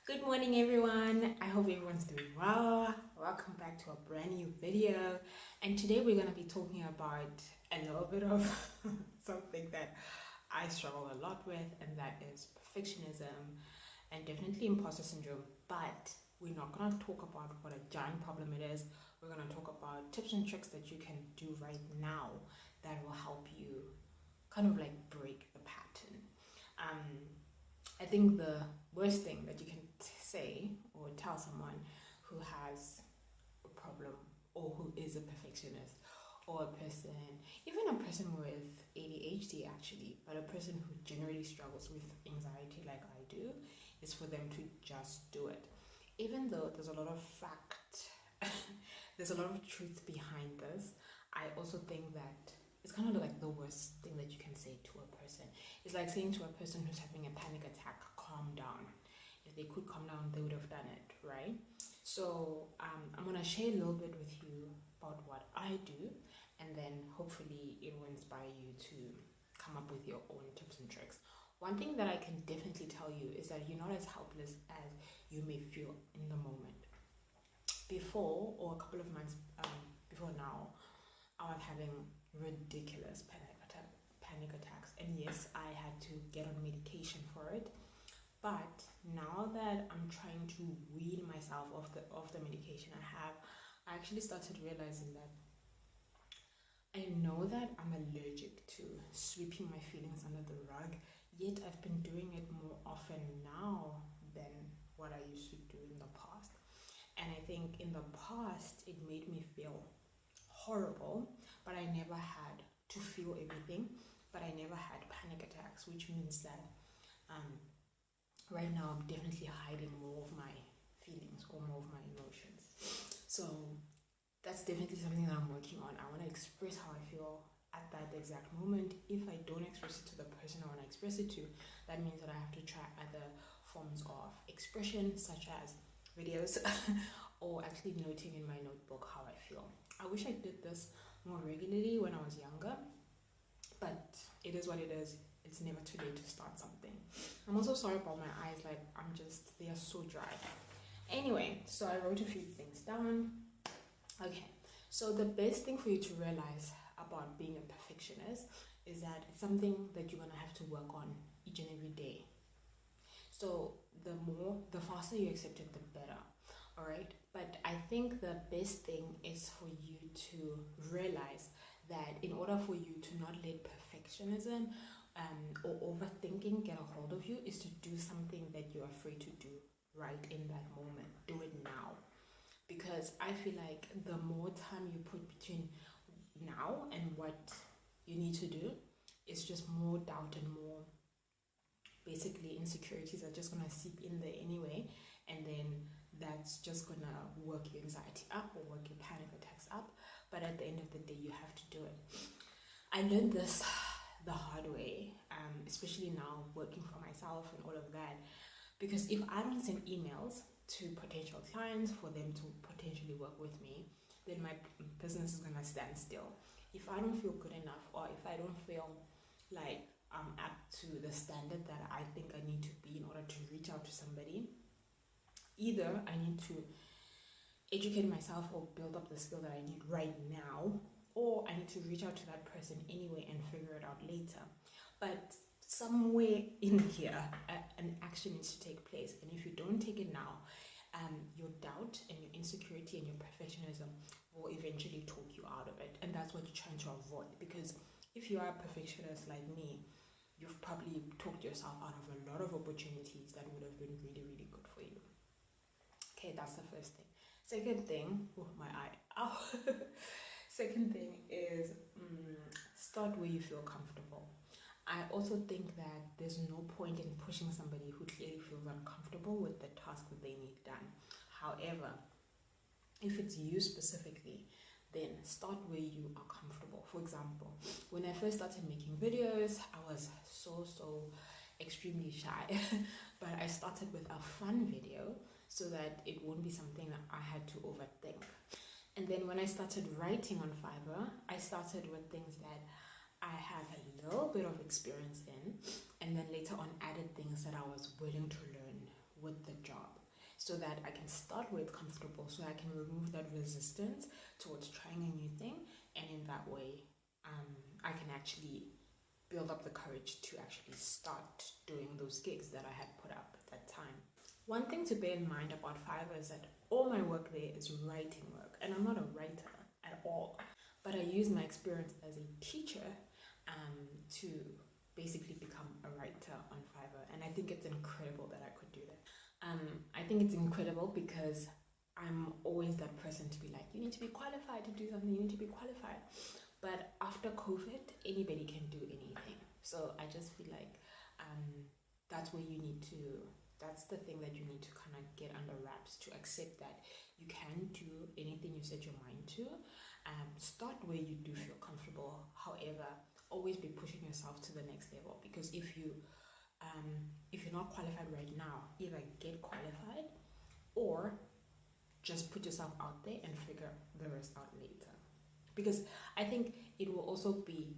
Good morning, everyone. I hope everyone's doing well. Welcome back to a brand new video. And today we're going to be talking about a little bit of something that I struggle a lot with, and that is perfectionism and definitely imposter syndrome. But we're not going to talk about what a giant problem it is. We're going to talk about tips and tricks that you can do right now that will help you kind of like break the pattern. I think the worst thing that you can say or tell someone who has a problem or who is a perfectionist or a person, even a person with ADHD actually, but a person who generally struggles with anxiety like I do, is for them to just do it. Even though there's a lot of fact, there's a lot of truth behind this, I also think that it's kind of like the worst thing that you can say to a person. It's like saying to a person who's having a panic attack, calm down. If they could calm down, they would have done it, right? So I'm going to share a little bit with you about what I do, and then hopefully it will inspire you to come up with your own tips and tricks. One thing that I can definitely tell you is that you're not as helpless as you may feel in the moment. Before, or a couple of months before now, I was having ridiculous panic attacks, and yes, I had to get on medication for it. But now that I'm trying to wean myself off the medication I actually started realizing that I know that I'm allergic to sweeping my feelings under the rug, yet I've been doing it more often now than what I used to do in the past. And I think in the past it made me feel horrible, but I never had to feel everything, but I never had panic attacks, which means that right now I'm definitely hiding more of my feelings or more of my emotions. So that's definitely something that I'm working on. I want to express how I feel at that exact moment. If I don't express it to the person I want to express it to, that means that I have to try other forms of expression, such as videos or actually noting in my notebook how I feel. I wish I did this more regularly when I was younger, but it is what it is. It's never too late to start something. I'm also sorry about my eyes, like they are so dry. Anyway, so I wrote a few things down. Okay, so the best thing for you to realize about being a perfectionist is that it's something that you're gonna have to work on each and every day. So the faster you accept it, the better. All right, but I think the best thing is for you to realize that in order for you to not let perfectionism or overthinking get a hold of you, is to do something that you're afraid to do right in that moment. Do it now, because I feel like the more time you put between now and what you need to do, it's just more doubt and more basically insecurities are just gonna seep in there anyway, and then that's just gonna work your anxiety up or work your panic attacks up. But at the end of the day, you have to do it. I learned this the hard way, especially now working for myself and all of that, because if I don't send emails to potential clients for them to potentially work with me, then my business is gonna stand still. If I don't feel good enough, or if I don't feel like I'm up to the standard that I think I need to be in order to reach out to somebody, either I need to educate myself or build up the skill that I need right now, or I need to reach out to that person anyway and figure it out later. But somewhere in here, an action needs to take place. And if you don't take it now, your doubt and your insecurity and your perfectionism will eventually talk you out of it. And that's what you're trying to avoid. Because if you are a perfectionist like me, you've probably talked yourself out of a lot of opportunities that would have been really, really good for you. Okay, that's the first thing. Second thing, oh my eye, ow. Second thing is start where you feel comfortable. I also think that there's no point in pushing somebody who clearly feels uncomfortable with the task that they need done. However, if it's you specifically, then start where you are comfortable. For example, when I first started making videos, I was so extremely shy, but I started with a fun video so that it won't be something that I had to overthink. And then when I started writing on Fiverr, I started with things that I have a little bit of experience in, and then later on added things that I was willing to learn with the job. so that I can start where it's comfortable, so I can remove that resistance towards trying a new thing, and in that way, I can actually build up the courage to actually start doing those gigs that I had put up at that time. One thing to bear in mind about Fiverr is that all my work there is writing work, and I'm not a writer at all, but I use my experience as a teacher to basically become a writer on Fiverr, and I think it's incredible that I could do that. I think it's incredible because I'm always that person to be like, you need to be qualified to do something, you need to be qualified. But after COVID, anybody can do anything. So I just feel like that's where you need to, that's the thing that you need to kind of get under wraps, to accept that you can do anything you set your mind to. Start where you do feel comfortable. However, always be pushing yourself to the next level, because if you're not qualified right now, either get qualified or just put yourself out there and figure the rest out later. Because I think it will also be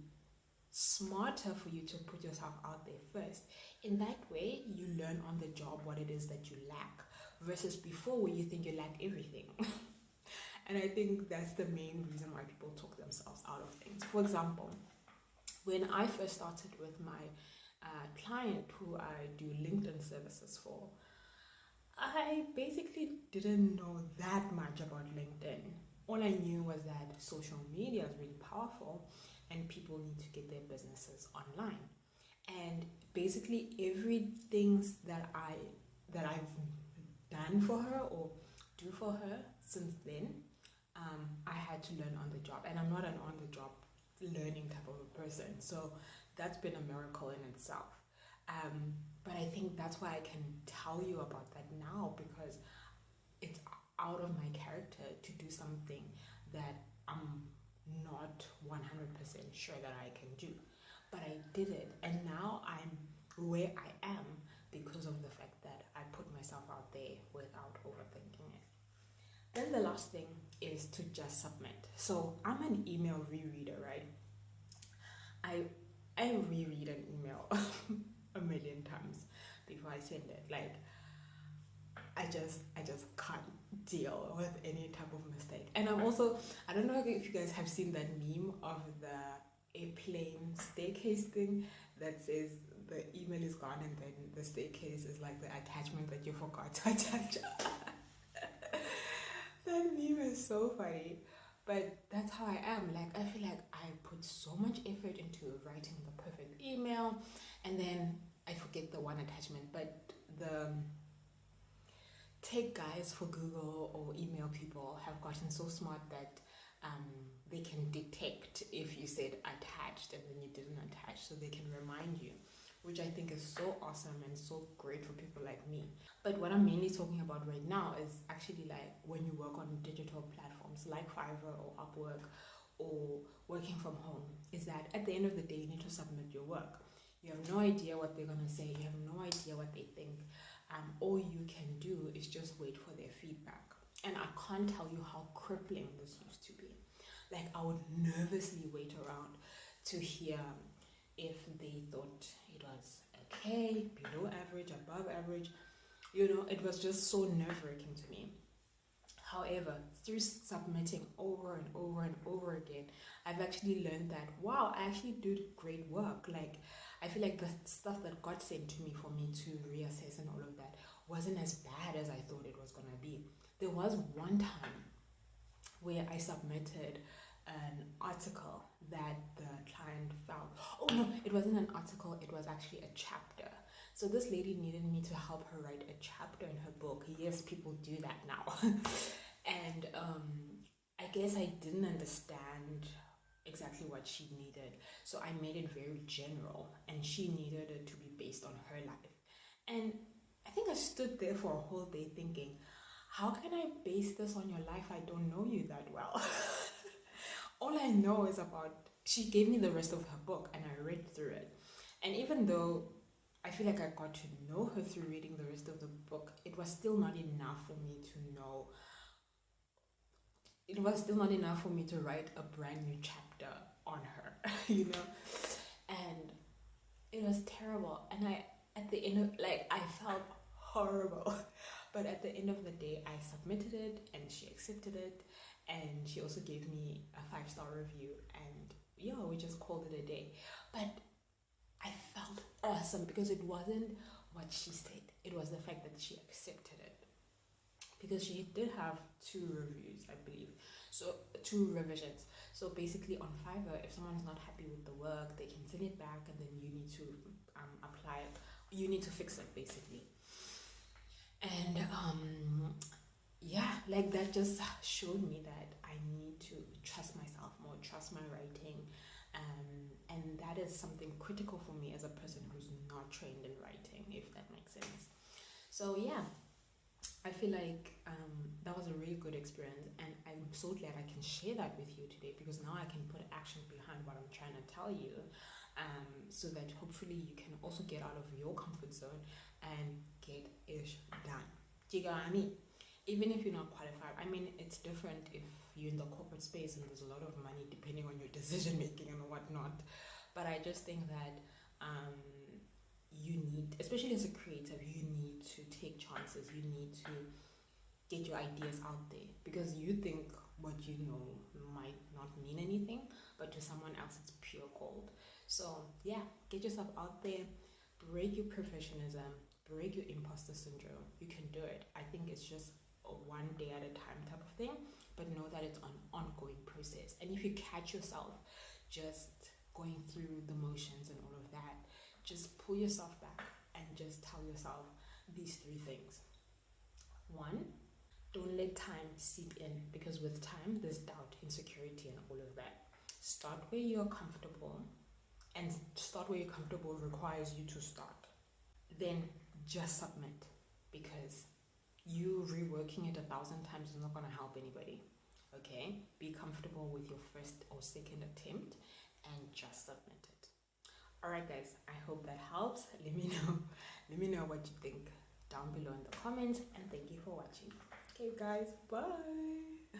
smarter for you to put yourself out there first. In that way, you learn on the job what it is that you lack, versus before where you think you lack everything. And I think that's the main reason why people talk themselves out of things. For example, when I first started with my client who I do LinkedIn services for, I basically didn't know that much about LinkedIn. All I knew was that social media is really powerful and people need to get their businesses online. And basically everything that I've done for her or do for her since then, I had to learn on the job. And I'm not an on the job learning type of a person. So that's been a miracle in itself. But I think that's why I can tell you about that now, because it's out of my character to do something that I'm not 100% sure that I can do. But I did it, and now I'm where I am because of the fact that I put myself out there without overthinking it. Then the last thing is to just submit. So I'm an email rereader, right? I reread an email a million times before I send it. Like, I just can't deal with any type of mistake. And I'm also, I don't know if you guys have seen that meme of the airplane staircase thing that says the email is gone and then the staircase is like the attachment that you forgot to attach. That meme is so funny. But that's how I am. Like, I feel like I put so much effort into writing the perfect email, and then I forget the one attachment. But the tech guys for Google or email people have gotten so smart that they can detect if you said attached and then you didn't attach, so they can remind you, which I think is so awesome and so great for people like me. But what I'm mainly talking about right now is actually like when you work on digital platforms like Fiverr or Upwork or working from home, is that at the end of the day, you need to submit your work. You have no idea what they're going to say. You have no idea what they think. All you can do is just wait for their feedback. And I can't tell you how crippling this used to be. Like, I would nervously wait around to hear if they thought it was okay, below average, above average. You know, it was just so nerve-wracking to me. However, through submitting over and over and over again, I've actually learned that, wow, I actually did great work. Like, I feel like the stuff that got sent to me for me to reassess and all of that wasn't as bad as I thought it was going to be. There was one time where I submitted an article that the client found. Oh no, it wasn't an article, it was actually a chapter. So this lady needed me to help her write a chapter in her book. Yes, people do that now. And I guess I didn't understand exactly what she needed. So I made it very general, and she needed it to be based on her life. And I think I stood there for a whole day thinking, how can I base this on your life? I don't know you that well. All I know is about, she gave me the rest of her book and I read through it. And even though I feel like I got to know her through reading the rest of the book, it was still not enough for me to know. It was still not enough for me to write a brand new chapter on her, you know? And it was terrible. And I, at the end of, like, I felt horrible. But at the end of the day, I submitted it and she accepted it, and she also gave me a 5-star review, and yeah, we just called it a day. But I felt awesome because it wasn't what she said, it was the fact that she accepted it. Because she did have 2 reviews, I believe, so 2 revisions. So basically, on Fiverr, if someone is not happy with the work, they can send it back, and then you need to apply it. You need to fix it, basically. And yeah, like that just showed me that I need to trust myself more, trust my writing, and that is something critical for me as a person who's not trained in writing, if that makes sense. So yeah, I feel like that was a really good experience, and I'm so glad I can share that with you today, because now I can put action behind what I'm trying to tell you, so that hopefully you can also get out of your comfort zone and get it done. Do you get what I mean? Even if you're not qualified, I mean, it's different if you're in the corporate space and there's a lot of money, depending on your decision making and whatnot. But I just think that you need, especially as a creative, you need to take chances. You need to get your ideas out there, because you think what you know might not mean anything, but to someone else it's pure gold. So yeah, get yourself out there, break your perfectionism, break your imposter syndrome. You can do it. I think it's just a one day at a time type of thing, but know that it's an ongoing process. And if you catch yourself just going through the motions and all of that, just pull yourself back and just tell yourself these 3 things. 1, don't let time seep in, because with time there's doubt, insecurity, and all of that. Start where you're comfortable, and start where you're comfortable requires you to start. Then just submit, because you reworking it 1,000 times is not going to help anybody. Okay, be comfortable with your first or second attempt and just submit it. All right, guys, I hope that helps. Let me know what you think down below in the comments, and thank you for watching. Okay, guys, bye.